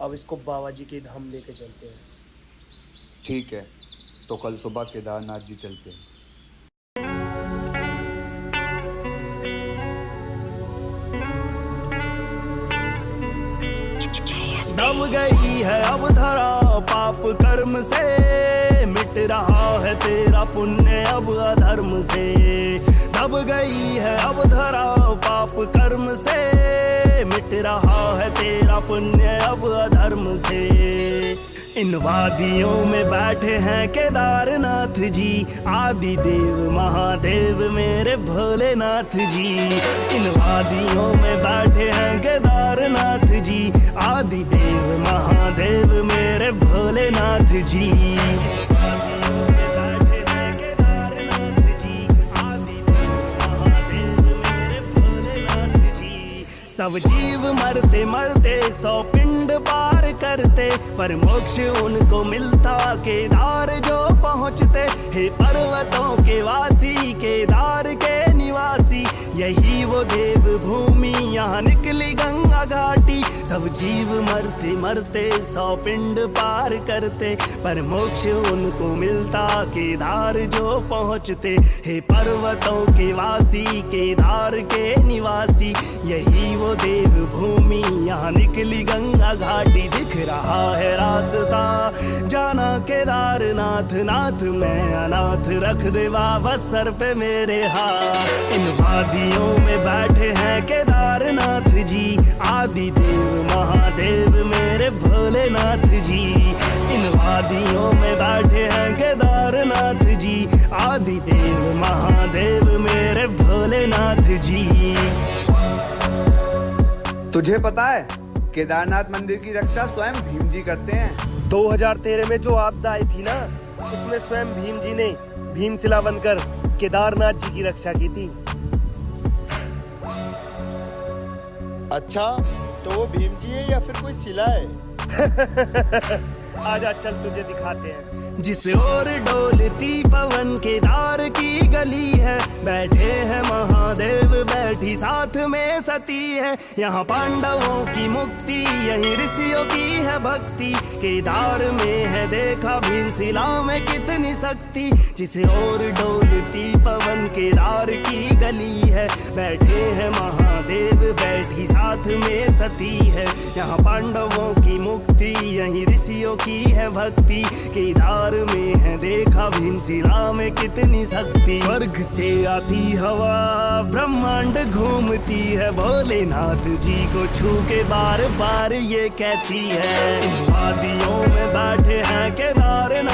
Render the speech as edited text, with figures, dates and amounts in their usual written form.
अब इसको बाबा जी के धाम लेके चलते हैं। ठीक है, तो कल सुबह केदारनाथ जी चलते हैं। दब गई है अब धरा पाप कर्म से, मिट रहा है तेरा पुण्य अब अधर्म से। दब गई है अब धरा पाप कर्म से, मिट रहा है तेरा पुण्य अब अधर्म से। इन वादियों में बैठे हैं केदारनाथ जी, आदि देव महादेव मेरे भोलेनाथ जी। इन वादियों में बैठे हैं केदारनाथ जी, आदि देव महादेव मेरे भोलेनाथ जी। वादियों में बैठे हैं केदारनाथ जी, आदि देव महादेव मेरे भोलेनाथ जी। सब जीव मरते मरते 100 पिंड पार करते, पर मोक्ष उनको मिलता केदार जो पहुँचते। हे पर्वतों के वासी केदार के निवासी, यही वो देव भूमि यहाँ निकली गंगा घाटी। सब जीव मरते मरते 100 पिंड पार करते, पर मोक्ष उनको मिलता केदार जो पहुँचते। हे पर्वतों के वासी केदार के निवासी, यही वो देव भूमि यहाँ निकली गंगा घाटी। दिख रहा है रास्ता जाना केदारनाथ नाथ, मैं अनाथ रख दे बाबा सर पे मेरे हाथ। इन वादियों में बैठे हैं केदारनाथ जी, आदि देव महादेव मेरे भोलेनाथ जी। इन वादियों में बैठे हैं केदारनाथ जी, आदि देव महादेव मेरे भोलेनाथ जी। तुझे पता है केदारनाथ मंदिर की रक्षा स्वयं भीम जी करते हैं। 2013 में जो आपदा आई थी ना, उसमें स्वयं भीम जी ने भीमशिला बनकर केदारनाथ जी की रक्षा की थी। अच्छा, तो वो भीम जी है या फिर कोई शिला है? आजा चल तुझे दिखाते हैं। जिस ओर डोलती पवन केदार की गली है, बैठे हैं महादेव बैठी साथ में सती है। यहाँ पांडवों की मुक्ति यही ऋषियों की है भक्ति, केदार में है देखा भीमशिला में कितनी शक्ति। जिस ओर डोलती पवन केदार की गली है, बैठे हैं महादेव बैठी साथ में सती है। यहाँ पांडवों की मुक्ति यही ऋषियों की है भक्ति, केदार में है देखा भीमशिला में कितनी शक्ति। स्वर्ग से आती हवा ब्रह्मांड घूमती है, भोलेनाथ जी को छू के बार बार ये कहती है। वादियों में बैठे हैं केदारनाथ